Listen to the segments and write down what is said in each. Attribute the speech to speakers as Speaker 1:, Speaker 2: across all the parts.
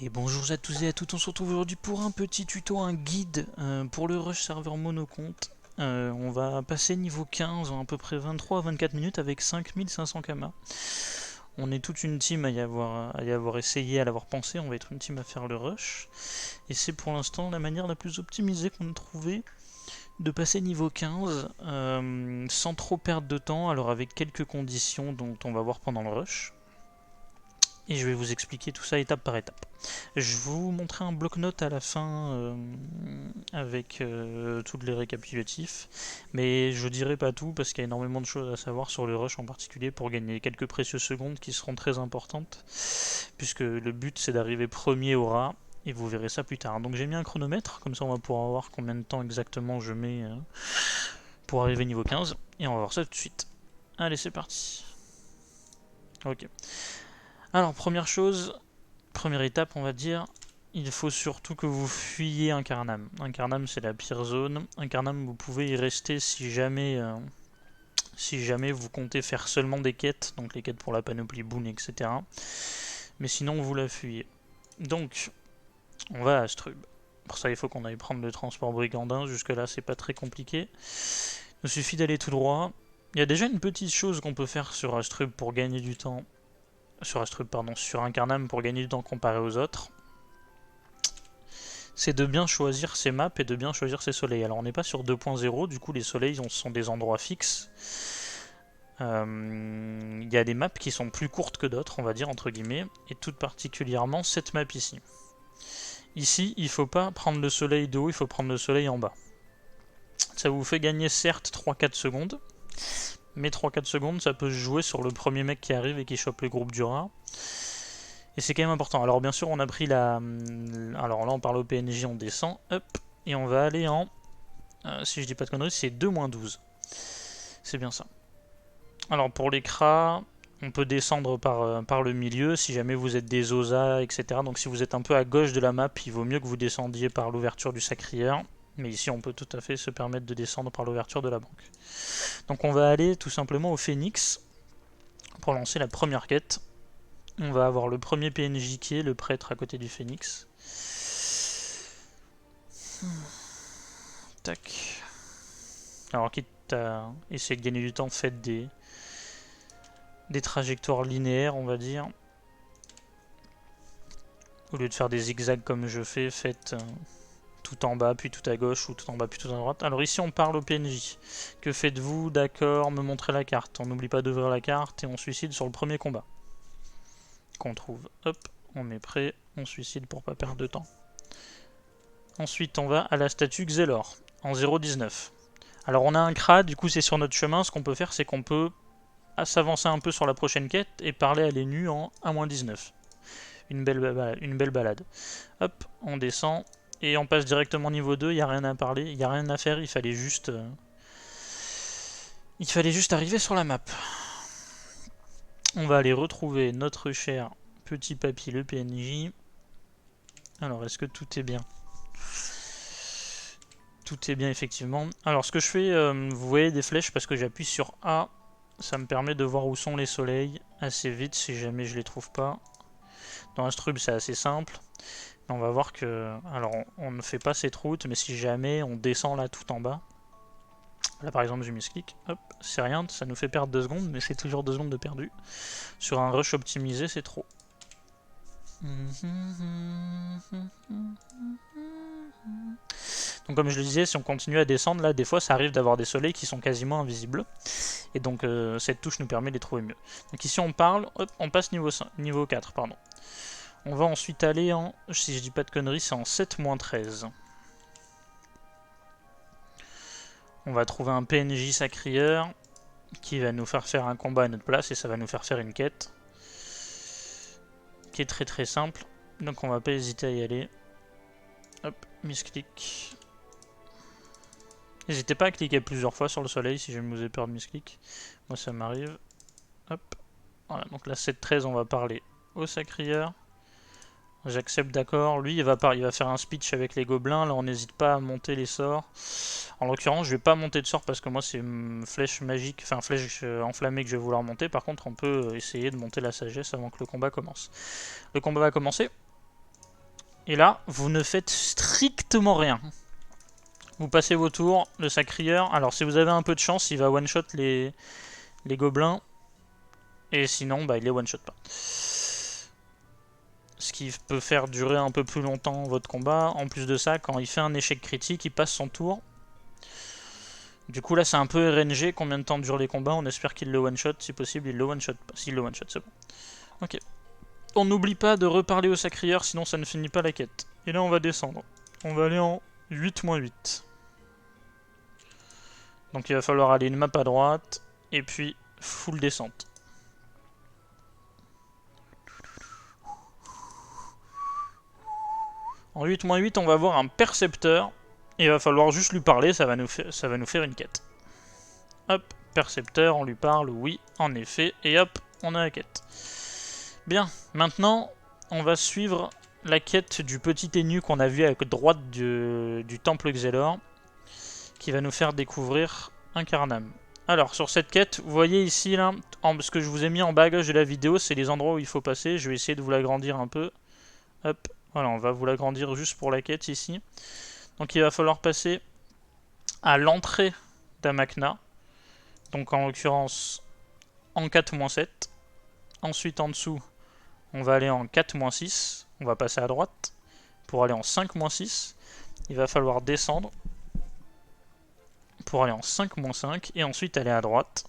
Speaker 1: Et bonjour à tous et à toutes, on se retrouve aujourd'hui pour un petit tuto, un guide pour le rush serveur monocompte. On va passer niveau 15 en à peu près 23 à 24 minutes avec 5500 kama. On est toute une team à y avoir essayé, à l'avoir pensé, on va être une team à faire le rush. Et c'est pour l'instant la manière la plus optimisée qu'on a trouvé de passer niveau 15 sans trop perdre de temps, alors avec quelques conditions dont on va voir pendant le rush. Et je vais vous expliquer tout ça étape par étape. Je vais vous montrer un bloc-notes à la fin avec tous les récapitulatifs, mais je dirai pas tout parce qu'il y a énormément de choses à savoir sur le rush en particulier pour gagner quelques précieuses secondes qui seront très importantes, puisque le but c'est d'arriver premier au rat, et vous verrez ça plus tard. Donc j'ai mis un chronomètre, comme ça on va pouvoir voir combien de temps exactement je mets pour arriver niveau 15, et on va voir ça tout de suite. Allez, c'est parti. Ok. Alors, première chose, première étape, on va dire, il faut surtout que vous fuyiez Incarnam. Incarnam, c'est la pire zone. Incarnam, vous pouvez y rester si jamais vous comptez faire seulement des quêtes, donc les quêtes pour la panoplie boon, etc. Mais sinon, vous la fuyez. Donc, on va à Astrub. Pour ça, il faut qu'on aille prendre le transport brigandin. Jusque-là, c'est pas très compliqué. Il nous suffit d'aller tout droit. Il y a déjà une petite chose qu'on peut faire sur Astrub pour gagner du temps. Sur Incarnam pour gagner du temps comparé aux autres. C'est de bien choisir ses maps et de bien choisir ses soleils. Alors on n'est pas sur 2.0, du coup les soleils sont des endroits fixes. Il y a des maps qui sont plus courtes que d'autres, on va dire entre guillemets, et tout particulièrement cette map ici. Ici, il ne faut pas prendre le soleil de haut, il faut prendre le soleil en bas. Ça vous fait gagner certes 3-4 secondes, mais 3-4 secondes ça peut se jouer sur le premier mec qui arrive et qui chope le groupe du rat. Et c'est quand même important. Alors bien sûr on a pris la... Alors là on parle au PNJ, on descend, hop, et on va aller en... si je dis pas de conneries, c'est 2-12. C'est bien ça. Alors pour les cras, on peut descendre par le milieu si jamais vous êtes des osas, etc. Donc si vous êtes un peu à gauche de la map, il vaut mieux que vous descendiez par l'ouverture du sacrière. Mais ici on peut tout à fait se permettre de descendre par l'ouverture de la banque. Donc on va aller tout simplement au Phénix pour lancer la première quête. On va avoir le premier PNJ qui est le prêtre à côté du Phénix. Tac. Alors quitte à essayer de gagner du temps, faites des trajectoires linéaires, on va dire. Au lieu de faire des zigzags comme je fais, faites tout en bas, puis tout à gauche, ou tout en bas, puis tout à droite. Alors ici, on parle au PNJ. Que faites-vous? D'accord, me montrer la carte. On n'oublie pas d'ouvrir la carte et on suicide sur le premier combat. Qu'on trouve. Hop, on est prêt, on suicide pour pas perdre de temps. Ensuite, on va à la statue Xelor, en 0,19. Alors on a un Kra, du coup c'est sur notre chemin, ce qu'on peut faire c'est qu'on peut s'avancer un peu sur la prochaine quête et parler à l'ENU en 1-19. Une belle balade. Hop, on descend et on passe directement niveau 2, il n'y a rien à parler, il n'y a rien à faire, il fallait juste arriver sur la map. On va aller retrouver notre cher petit papy le PNJ. Alors est-ce que tout est bien? Tout est bien effectivement. Alors ce que je fais, vous voyez des flèches parce que j'appuie sur A. Ça me permet de voir où sont les soleils assez vite si jamais je les trouve pas. Dans Astrub c'est assez simple. On va voir que... Alors on ne fait pas cette route, mais si jamais on descend là tout en bas. Là par exemple j'ai mis ce clic, hop, c'est rien, ça nous fait perdre 2 secondes, mais c'est toujours 2 secondes de perdu. Sur un rush optimisé c'est trop. Donc comme je le disais, si on continue à descendre, là des fois ça arrive d'avoir des soleils qui sont quasiment invisibles. Et donc cette touche nous permet de les trouver mieux. Donc ici on parle, hop, on passe niveau 4, pardon. On va ensuite aller en, si je dis pas de conneries, c'est en 7-13. On va trouver un PNJ sacrieur qui va nous faire un combat à notre place et ça va nous faire une quête qui est très très simple. Donc on va pas hésiter à y aller. Hop, misclick. N'hésitez pas à cliquer plusieurs fois sur le soleil si jamais vous avez peur de misclick. Moi ça m'arrive. Hop. Voilà, donc là 7-13 on va parler au sacrieur. J'accepte d'accord. Lui il va faire un speech avec les gobelins. Là on n'hésite pas à monter les sorts. En l'occurrence je vais pas monter de sort parce que moi c'est une flèche magique, enfin flèche enflammée que je vais vouloir monter. Par contre on peut essayer de monter la sagesse avant que le combat commence. Le combat va commencer. Et là, vous ne faites strictement rien. Vous passez vos tours, le sacrieur. Alors si vous avez un peu de chance, il va one-shot les gobelins. Et sinon, bah, il les one-shot pas. Ce qui peut faire durer un peu plus longtemps votre combat. En plus de ça, quand il fait un échec critique, il passe son tour. Du coup là c'est un peu RNG, combien de temps durent les combats, on espère qu'il le one-shot, si possible il le one-shot pas. S'il le one-shot c'est bon. Ok. On n'oublie pas de reparler au sacrieur, sinon ça ne finit pas la quête. Et là on va descendre. On va aller en 8-8. Donc il va falloir aller une map à droite, et puis full descente. En 8-8 on va avoir un percepteur, et il va falloir juste lui parler, ça va nous faire une quête. Hop, percepteur, on lui parle, oui, en effet, et hop, on a la quête. Bien, maintenant, on va suivre la quête du petit Énu qu'on a vu à droite du temple Xelor, qui va nous faire découvrir un Carnam. Alors, sur cette quête, vous voyez ici, là, ce que je vous ai mis en bas à gauche de la vidéo, c'est les endroits où il faut passer. Je vais essayer de vous l'agrandir un peu. Hop, voilà, on va vous l'agrandir juste pour la quête ici. Donc, il va falloir passer à l'entrée d'Amakna. Donc, en l'occurrence, en 4-7. Ensuite, en dessous, on va aller en 4-6. On va passer à droite. Pour aller en 5-6, il va falloir descendre. Pour aller en 5-5. Et ensuite aller à droite.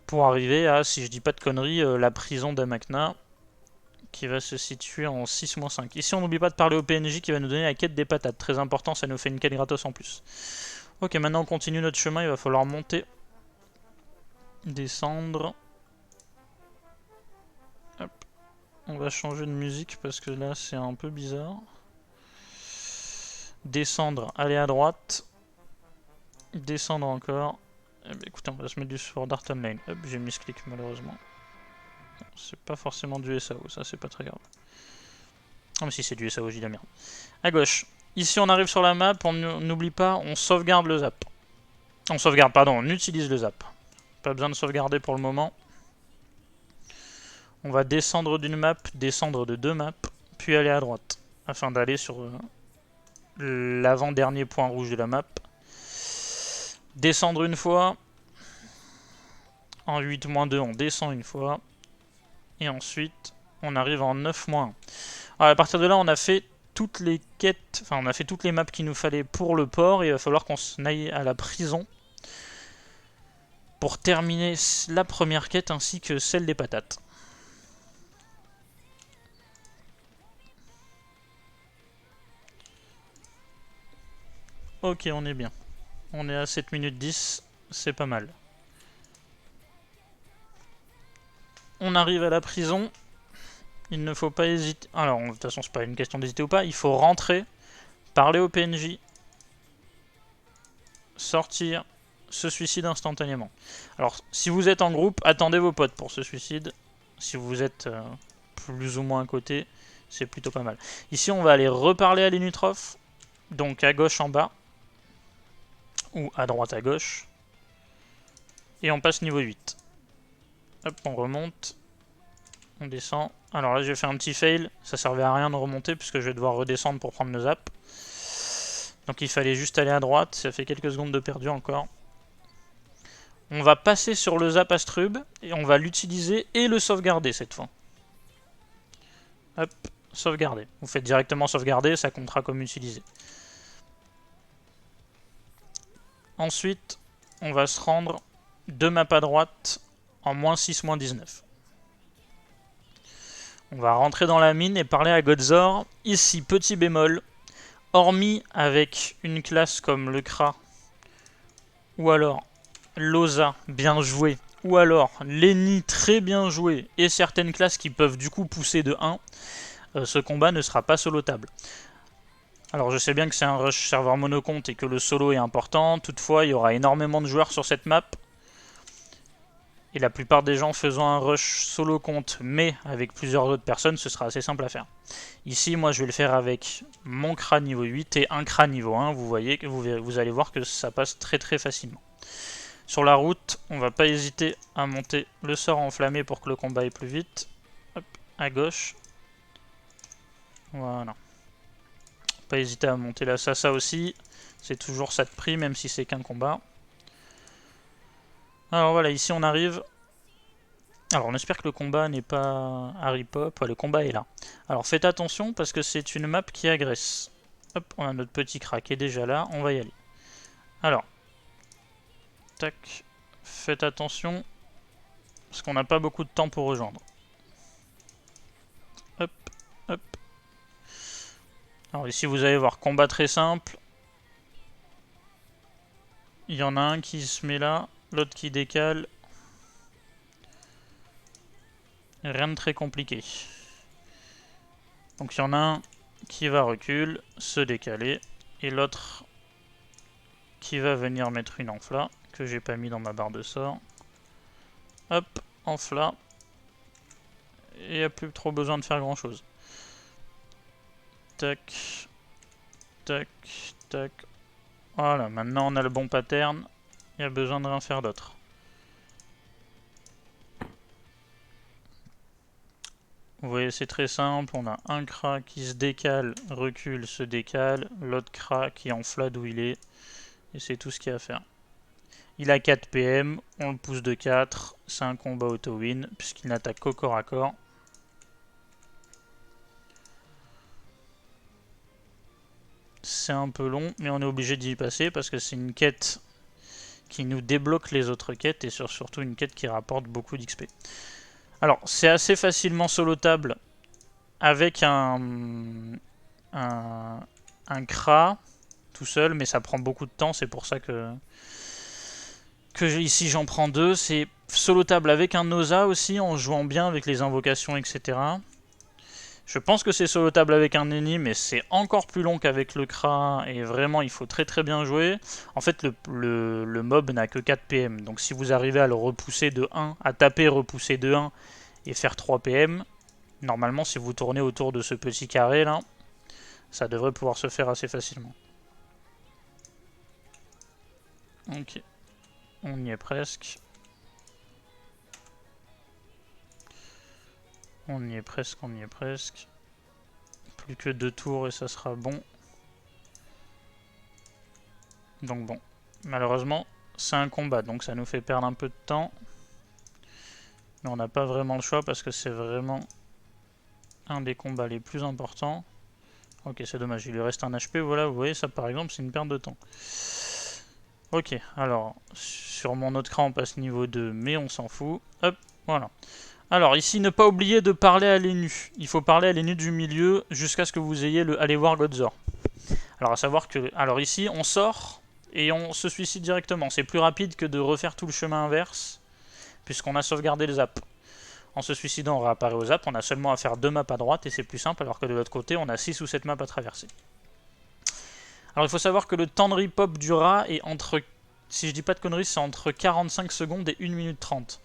Speaker 1: Pour arriver à, si je dis pas de conneries, la prison d'Amakna. Qui va se situer en 6-5. Ici, on n'oublie pas de parler au PNJ qui va nous donner la quête des patates. Très important, ça nous fait une quête gratos en plus. Ok, maintenant on continue notre chemin. Il va falloir monter. Descendre. Hop. On va changer de musique parce que là, c'est un peu bizarre. Descendre, aller à droite. Descendre encore. Eh bien, écoutez, on va se mettre du Sword Art Online. Hop, j'ai mis ce clic malheureusement. C'est pas forcément du SAO, ça c'est pas très grave. Ah mais si c'est du SAO, j'ai de la merde. À gauche. Ici on arrive sur la map, on n'oublie pas, on sauvegarde le zap. On sauvegarde, pardon, on utilise le zap. Pas besoin de sauvegarder pour le moment. On va descendre d'une map, descendre de 2 maps, puis aller à droite. Afin d'aller sur l'avant-dernier point rouge de la map. Descendre une fois. En 8-2, on descend une fois. Et ensuite, on arrive en 9-1. Alors à partir de là, on a fait toutes les quêtes, enfin on a fait toutes les maps qu'il nous fallait pour le port. Et il va falloir qu'on aille à la prison pour terminer la première quête ainsi que celle des patates. Ok, on est bien. On est à 7 minutes 10, c'est pas mal. On arrive à la prison. Il ne faut pas hésiter. Alors, de toute façon, c'est pas une question d'hésiter ou pas. Il faut rentrer, parler au PNJ, sortir, se suicide instantanément. Alors, si vous êtes en groupe, attendez vos potes pour ce suicide. Si vous êtes plus ou moins à côté, c'est plutôt pas mal. Ici, on va aller reparler à l'Inutrof. Donc, à gauche en bas. Ou à droite à gauche. Et on passe niveau 8. Hop, on remonte. On descend. Alors là, j'ai fait un petit fail. Ça servait à rien de remonter puisque je vais devoir redescendre pour prendre le zap. Donc il fallait juste aller à droite. Ça fait quelques secondes de perdu encore. On va passer sur le zap Astrub et on va l'utiliser et le sauvegarder cette fois. Hop, sauvegarder. Vous faites directement sauvegarder, ça comptera comme utilisé. Ensuite, on va se rendre 2 maps à droite en -6, -19. On va rentrer dans la mine et parler à Godzor. Ici, petit bémol, hormis avec une classe comme le Kra, ou alors l'Osa, bien joué, ou alors Lenny, très bien joué, et certaines classes qui peuvent du coup pousser de 1, ce combat ne sera pas solotable. Alors je sais bien que c'est un rush serveur monocompte et que le solo est important, toutefois il y aura énormément de joueurs sur cette map. Et la plupart des gens faisant un rush solo compte, mais avec plusieurs autres personnes, ce sera assez simple à faire. Ici, moi je vais le faire avec mon Kra niveau 8 et un Kra niveau 1, vous voyez, vous allez voir que ça passe très très facilement. Sur la route, on va pas hésiter à monter le sort enflammé pour que le combat aille plus vite. Hop, à gauche. Voilà. pas hésiter à monter la Sasa aussi. C'est toujours ça de prix, même si c'est qu'un combat. Alors voilà, ici on arrive. Alors on espère que le combat n'est pas Harry Pop. Ouais, le combat est là. Alors faites attention parce que c'est une map qui agresse. Hop, on a notre petit crack qui est déjà là. On va y aller. Alors. Tac. Faites attention. Parce qu'on n'a pas beaucoup de temps pour rejoindre. Hop, hop. Alors ici vous allez voir, combat très simple. Il y en a un qui se met là, l'autre qui décale. Rien de très compliqué. Donc il y en a un qui va recul, se décaler, et l'autre qui va venir mettre une enfla, que j'ai pas mis dans ma barre de sort. Hop, enfla. Et il n'y a plus trop besoin de faire grand chose. Tac, tac, tac. Voilà, maintenant on a le bon pattern. Il n'y a besoin de rien faire d'autre. Vous voyez, c'est très simple. On a un Kra qui se décale, recule, se décale. L'autre Kra qui enfla d'où il est. Et c'est tout ce qu'il y a à faire. Il a 4 PM, on le pousse de 4. C'est un combat auto-win, puisqu'il n'attaque qu'au corps à corps. C'est un peu long, mais on est obligé d'y passer parce que c'est une quête qui nous débloque les autres quêtes et surtout une quête qui rapporte beaucoup d'XP. Alors, c'est assez facilement solotable avec un Kra tout seul, mais ça prend beaucoup de temps, c'est pour ça que ici j'en prends deux. C'est solotable avec un Noza aussi, en jouant bien avec les invocations, etc. Je pense que c'est solotable avec un Eni, mais c'est encore plus long qu'avec le Kra, et vraiment il faut très très bien jouer. En fait, le mob n'a que 4 PM, donc si vous arrivez à le repousser de 1, à taper, repousser de 1, et faire 3 PM, normalement si vous tournez autour de ce petit carré là, ça devrait pouvoir se faire assez facilement. Ok, on y est presque. On y est presque, on y est presque. Plus que 2 tours et ça sera bon. Donc bon, malheureusement, c'est un combat, donc ça nous fait perdre un peu de temps. Mais on n'a pas vraiment le choix parce que c'est vraiment un des combats les plus importants. Ok, c'est dommage, il lui reste un HP, voilà, vous voyez, ça par exemple, c'est une perte de temps. Ok, alors, sur mon autre cran, on passe niveau 2, mais on s'en fout. Hop, voilà. Alors, ici, ne pas oublier de parler à l'Enu. Il faut parler à l'Enu du milieu jusqu'à ce que vous ayez le Allez voir Godzor. Alors, à savoir que... Alors ici, on sort et on se suicide directement. C'est plus rapide que de refaire tout le chemin inverse, puisqu'on a sauvegardé le zap. En se suicidant, on réapparaît au zap, on a seulement à faire 2 maps à droite et c'est plus simple, alors que de l'autre côté, on a 6 ou 7 maps à traverser. Alors il faut savoir que le temps de ripop du rat est entre, si je dis pas de conneries, c'est entre 45 secondes et 1 minute 30.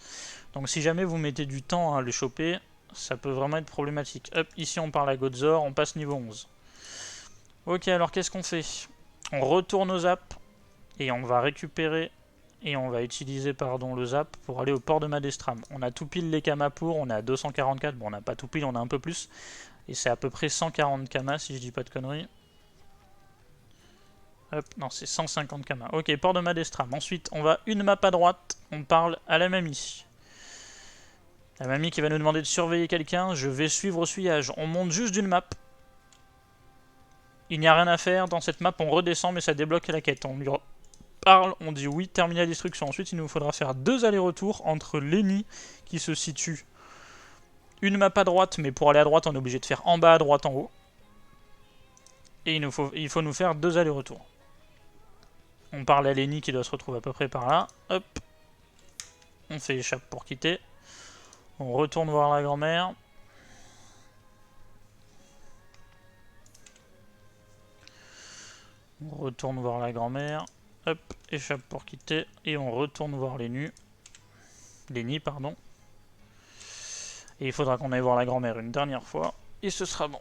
Speaker 1: Donc si jamais vous mettez du temps à le choper, ça peut vraiment être problématique. Hop, ici on parle à Godzor, on passe niveau 11. Ok, alors qu'est-ce qu'on fait? On retourne au zap et on va récupérer et on va utiliser le zap pour aller au port de Madestram. On a tout pile les kamas pour, on est à 244, bon on n'a pas tout pile, on a un peu plus. Et c'est à peu près 140 kamas si je dis pas de conneries. Hop, non c'est 150 kamas. Ok, port de Madestram. Ensuite on va une map à droite, on parle à la mamie. La mamie qui va nous demander de surveiller quelqu'un, je vais suivre au suyage. On monte juste d'une map. Il n'y a rien à faire, dans cette map on redescend mais ça débloque la quête. On lui parle, on dit oui, terminer la destruction. Ensuite, il nous faudra faire 2 allers-retours entre l'Eni qui se situe une map à droite, mais pour aller à droite, on est obligé de faire en bas à droite, en haut. Et il faut nous faire 2 allers-retours. On parle à l'Eni qui doit se retrouver à peu près par là. Hop. On fait échappe pour quitter. On retourne voir la grand-mère. On retourne voir la grand-mère. Hop, échappe pour quitter. Et on retourne voir l'Eni, pardon. Et il faudra qu'on aille voir la grand-mère une dernière fois. Et ce sera bon.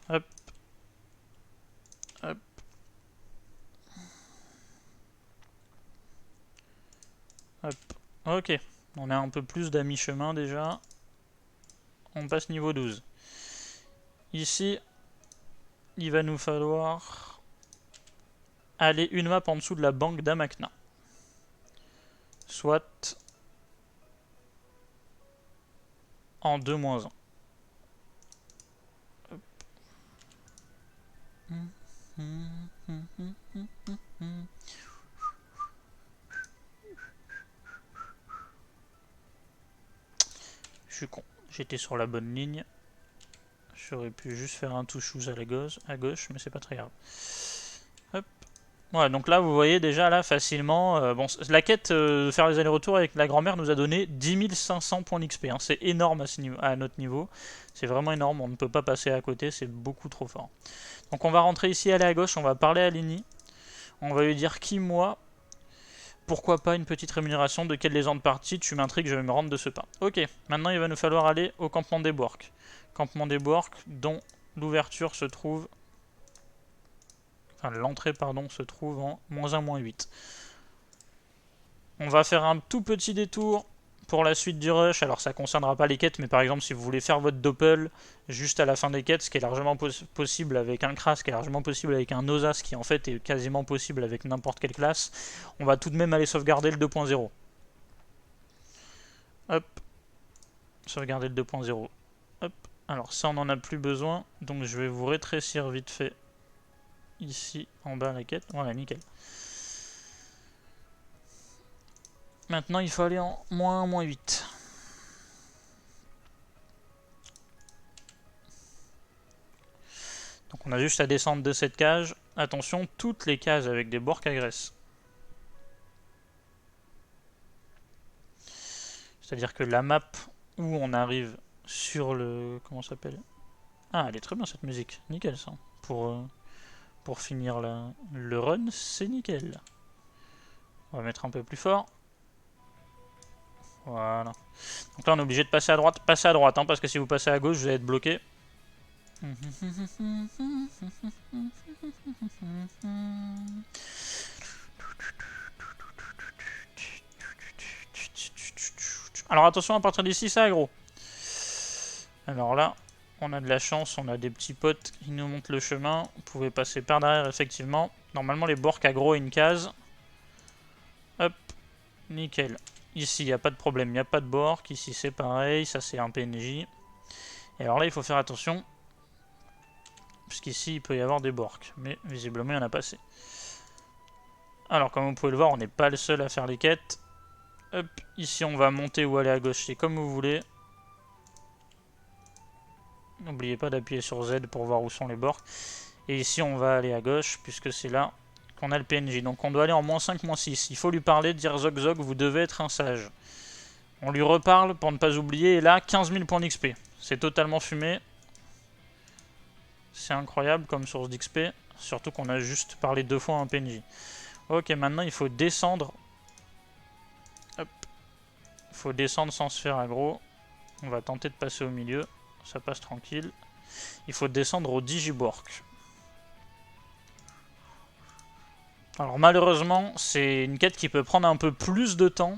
Speaker 1: Hop. Hop. Hop. Ok. On a un peu plus d'amis chemin déjà. On passe niveau 12. Ici, il va nous falloir aller une map en dessous de la banque d'Amakna. Soit en 2-1. Je suis con, j'étais sur la bonne ligne. J'aurais pu juste faire un touch à la gauche, mais c'est pas très grave. Hop. Voilà, donc là vous voyez déjà là facilement, bon, la quête de faire les allers-retours avec la grand-mère nous a donné 10 500 points d'XP, hein. C'est énorme à notre niveau, c'est vraiment énorme, on ne peut pas passer à côté, c'est beaucoup trop fort. Donc on va rentrer ici, aller à gauche, on va parler à Lini, on va lui dire qui moi, pourquoi pas une petite rémunération, de quelle légende partie, tu m'intrigues, je vais me rendre de ce pas. Ok, maintenant il va nous falloir aller au campement des Borques. Campement des Borques dont l'ouverture se trouve... Enfin, l'entrée, pardon, se trouve en -1, -8. On va faire un tout petit détour pour la suite du rush. Alors, ça ne concernera pas les quêtes, mais par exemple, si vous voulez faire votre doppel juste à la fin des quêtes, ce qui est largement possible avec un Kras, ce qui est largement possible avec un Nosas, qui en fait est quasiment possible avec n'importe quelle classe, on va tout de même aller sauvegarder le 2.0. Hop. Sauvegarder le 2.0. Hop. Alors, ça, on n'en a plus besoin, donc je vais vous rétrécir vite fait ici en bas la quête. Voilà, nickel. Maintenant, il faut aller en -1, -8. Donc on a juste à descendre de cette cage. Attention, toutes les cages avec des bords agressent. C'est-à-dire que la map où on arrive sur le... Comment ça s'appelle? Ah, elle est très bien cette musique. Nickel ça. Pour finir le run, c'est nickel. On va mettre un peu plus fort. Voilà. Donc là on est obligé de passer à droite. Passez à droite, hein, parce que si vous passez à gauche, vous allez être bloqué. Alors attention, à partir d'ici, c'est aggro. Alors là, on a de la chance, on a des petits potes qui nous montrent le chemin. Vous pouvez passer par derrière, effectivement. Normalement, les borks aggro une case. Hop, nickel. Ici, il n'y a pas de problème, il n'y a pas de bork. Ici, c'est pareil, ça c'est un PNJ. Et alors là, il faut faire attention. Puisqu'ici, il peut y avoir des borks. Mais visiblement, il n'y en a pas assez. Alors, comme vous pouvez le voir, on n'est pas le seul à faire les quêtes. Hop, ici, on va monter ou aller à gauche, c'est comme vous voulez. N'oubliez pas d'appuyer sur Z pour voir où sont les borks. Et ici, on va aller à gauche, puisque c'est là qu'on a le PNJ. Donc, on doit aller en -5, -6. Il faut lui parler, dire Zog Zog, vous devez être un sage. On lui reparle pour ne pas oublier. Et là, 15 000 points d'XP. C'est totalement fumé. C'est incroyable comme source d'XP. Surtout qu'on a juste parlé 2 fois à un PNJ. Ok, maintenant, il faut descendre. Hop. Il faut descendre sans se faire aggro. On va tenter de passer au milieu. Ça passe tranquille. Il faut descendre au Digibork. Alors malheureusement, c'est une quête qui peut prendre un peu plus de temps.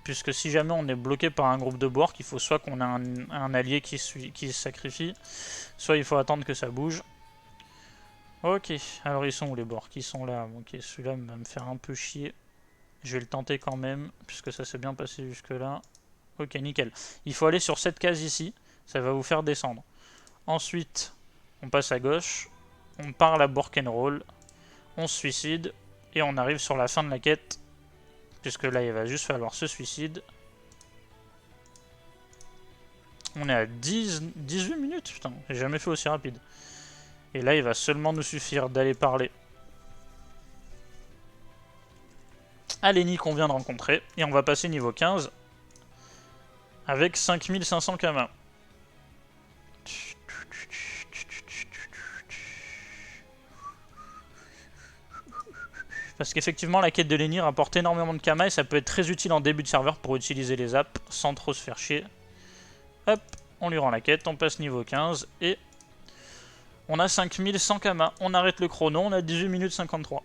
Speaker 1: Puisque si jamais on est bloqué par un groupe de Bork, il faut soit qu'on a un allié qui se sacrifie, soit il faut attendre que ça bouge. Ok, alors ils sont où les Bork? Ils sont là. Ok, celui-là va me faire un peu chier. Je vais le tenter quand même, puisque ça s'est bien passé jusque là. Ok, nickel. Il faut aller sur cette case ici. Ça va vous faire descendre. Ensuite, on passe à gauche. On parle à Borkenroll. On se suicide. Et on arrive sur la fin de la quête. Puisque là, il va juste falloir se suicide. On est à 18 minutes. Putain, j'ai jamais fait aussi rapide. Et là, il va seulement nous suffire d'aller parler à Lenny qu'on vient de rencontrer. Et on va passer niveau 15. Avec 5500 Kama. Parce qu'effectivement, la quête de Lenny rapporte énormément de Kama et ça peut être très utile en début de serveur pour utiliser les apps sans trop se faire chier. Hop, on lui rend la quête, on passe niveau 15 et on a 5100 Kama. On arrête le chrono, on a 18 minutes 53.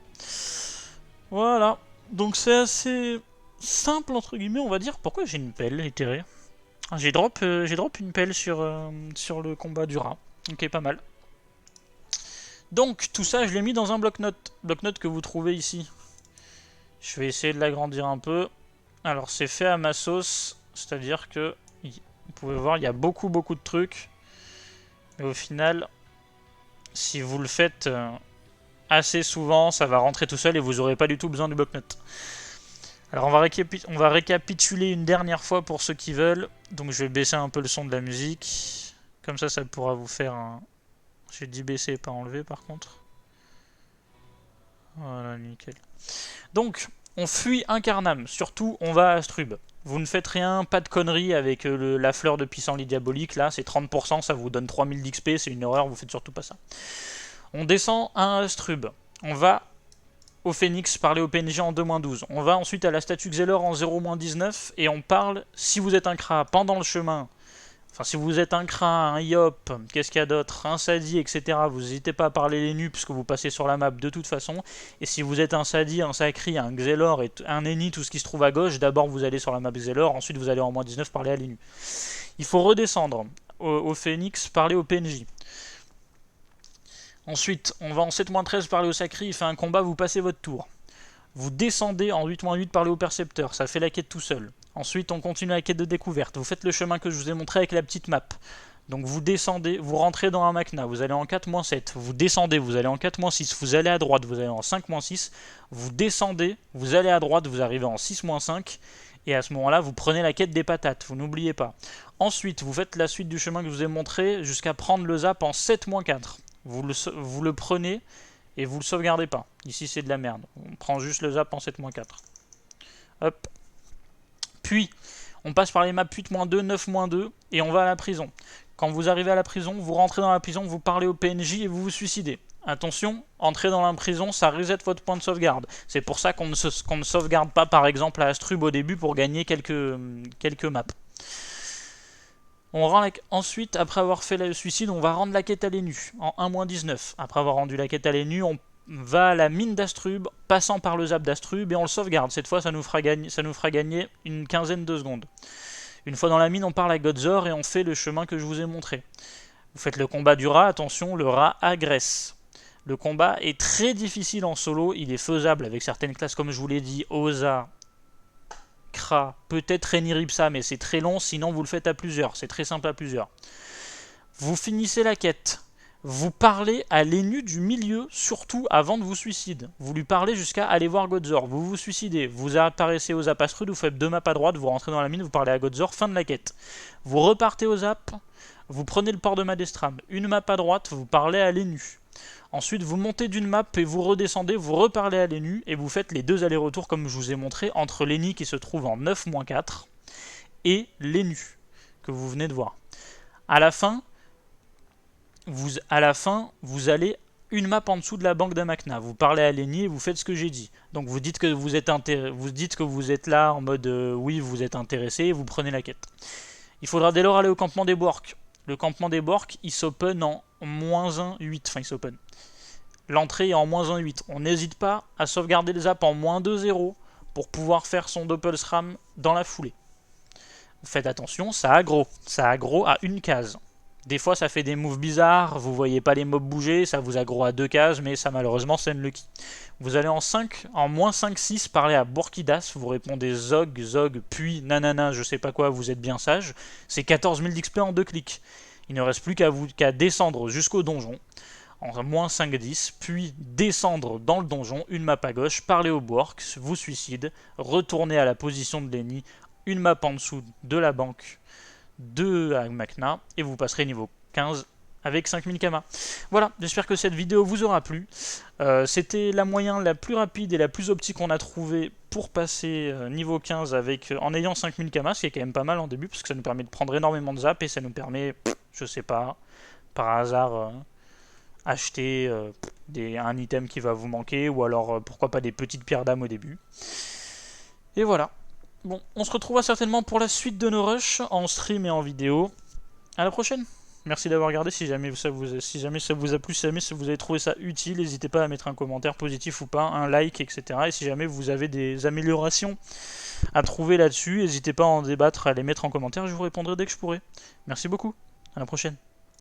Speaker 1: Voilà, donc c'est assez simple entre guillemets, on va dire. Pourquoi j'ai une pelle éthérée? J'ai drop une pelle sur le combat du rat. Ok, pas mal. Donc tout ça, je l'ai mis dans un bloc-notes. Bloc-notes que vous trouvez ici. Je vais essayer de l'agrandir un peu. Alors c'est fait à ma sauce, c'est-à-dire que vous pouvez voir, il y a beaucoup de trucs. Mais au final, si vous le faites assez souvent, ça va rentrer tout seul et vous n'aurez pas du tout besoin du bloc-notes. Alors on va récapituler une dernière fois pour ceux qui veulent. Donc je vais baisser un peu le son de la musique. Comme ça pourra vous faire un... J'ai dit baisser et pas enlever par contre. Voilà, nickel. Donc, on fuit Incarnam. Surtout, on va à Astrub. Vous ne faites rien, pas de conneries avec la fleur de pissenlit diabolique. Là, c'est 30%, ça vous donne 3000 d'XP. C'est une horreur, vous faites surtout pas ça. On descend à Astrub. On va au Phénix parler au PNJ en 2-12. On va ensuite à la statue Xelor en 0-19. Et on parle, si vous êtes un Kra, pendant le chemin. Enfin, si vous êtes un Kra, un Yop, qu'est-ce qu'il y a d'autre, un Sadi, etc., vous n'hésitez pas à parler les nus puisque vous passez sur la map de toute façon. Et si vous êtes un Sadi, un Sakri, un Xelor et un Eni, tout ce qui se trouve à gauche, d'abord vous allez sur la map Xelor, ensuite vous allez en -19 parler à les nus. Il faut redescendre au Phénix, parler au PNJ. Ensuite, on va en 7-13 parler au Sakri, il fait un combat, vous passez votre tour. Vous descendez en 8-8 parler au Percepteur, ça fait la quête tout seul. Ensuite, on continue la quête de découverte. Vous faites le chemin que je vous ai montré avec la petite map. Donc vous descendez, vous rentrez dans un Makna, vous allez en 4-7. Vous descendez, vous allez en 4-6. Vous allez à droite, vous allez en 5-6. Vous descendez, vous allez à droite, vous arrivez en 6-5. Et à ce moment-là, vous prenez la quête des patates, vous n'oubliez pas. Ensuite, vous faites la suite du chemin que je vous ai montré jusqu'à prendre le zap en 7-4. Vous le prenez et vous le sauvegardez pas. Ici, c'est de la merde. On prend juste le zap en 7-4. Hop. Puis, on passe par les maps 8-2, 9-2, et on va à la prison. Quand vous arrivez à la prison, vous rentrez dans la prison, vous parlez au PNJ et vous vous suicidez. Attention, entrer dans la prison, ça reset votre point de sauvegarde. C'est pour ça qu'on ne sauvegarde pas, par exemple, à Astrub au début pour gagner quelques maps. Ensuite, après avoir fait le suicide, on va rendre la quête à l'ENU en 1-19. Après avoir rendu la quête à l'ENU, on va à la mine d'Astrub, passant par le zap d'Astrub, et on le sauvegarde. Cette fois, ça nous fera gagner une quinzaine de secondes. Une fois dans la mine, on parle à Godzor et on fait le chemin que je vous ai montré. Vous faites le combat du rat, attention, le rat agresse. Le combat est très difficile en solo, il est faisable avec certaines classes, comme je vous l'ai dit, Oza, Kra, peut-être Reniripsa, mais c'est très long, sinon vous le faites à plusieurs, c'est très simple à plusieurs. Vous finissez la quête. Vous parlez à l'ENU du milieu, surtout avant de vous suicider. Vous lui parlez jusqu'à aller voir Godzor. Vous vous suicidez. Vous apparaissez au zap Astrud, vous faites 2 maps à droite, vous rentrez dans la mine, vous parlez à Godzor, fin de la quête. Vous repartez au zap, vous prenez le port de Madestram. Une map à droite, vous parlez à l'ENU. Ensuite, vous montez d'une map et vous redescendez, vous reparlez à l'ENU et vous faites les 2 allers-retours comme je vous ai montré entre l'ENI qui se trouve en 9-4 et l'ENU que vous venez de voir. À la fin, vous allez une map en dessous de la banque d'Amakna. Vous parlez à l'ENI et vous faites ce que j'ai dit. Donc vous dites que vous êtes là en mode oui, vous êtes intéressé et vous prenez la quête. Il faudra dès lors aller au campement des Borks. Le campement des Borks, il s'open en -1-8. Enfin, il s'open. L'entrée est en -1-8. On n'hésite pas à sauvegarder le zap en -2-0 pour pouvoir faire son doppelsram dans la foulée. Faites attention, ça aggro. Ça aggro à une case. Des fois, ça fait des moves bizarres, vous voyez pas les mobs bouger, ça vous aggro à 2 cases, mais ça malheureusement c'est unlucky. Vous allez en -5-6 parler à Borkidas, vous répondez Zog, puis nanana, je sais pas quoi, vous êtes bien sage. C'est 14 000 d'XP en 2 clics. Il ne reste plus qu'à descendre jusqu'au donjon, en -5-10, puis descendre dans le donjon, une map à gauche, parler aux Borks, vous suicide, retourner à la position de Lenny, une map en dessous de la banque de Makna et vous passerez niveau 15 avec 5000 Kama. Voilà, j'espère que cette vidéo vous aura plu. C'était la moyenne la plus rapide et la plus optique qu'on a trouvé pour passer niveau 15 en ayant 5000 Kama, ce qui est quand même pas mal en début, parce que ça nous permet de prendre énormément de zap et ça nous permet, je sais pas, par hasard, acheter un item qui va vous manquer, ou alors pourquoi pas des petites pierres d'âme au début. Et voilà. Bon, on se retrouvera certainement pour la suite de nos rushs, en stream et en vidéo. À la prochaine. Merci d'avoir regardé, si jamais ça vous a plu, si jamais vous avez trouvé ça utile, n'hésitez pas à mettre un commentaire positif ou pas, un like, etc. Et si jamais vous avez des améliorations à trouver là-dessus, n'hésitez pas à en débattre, à les mettre en commentaire, je vous répondrai dès que je pourrai. Merci beaucoup, à la prochaine.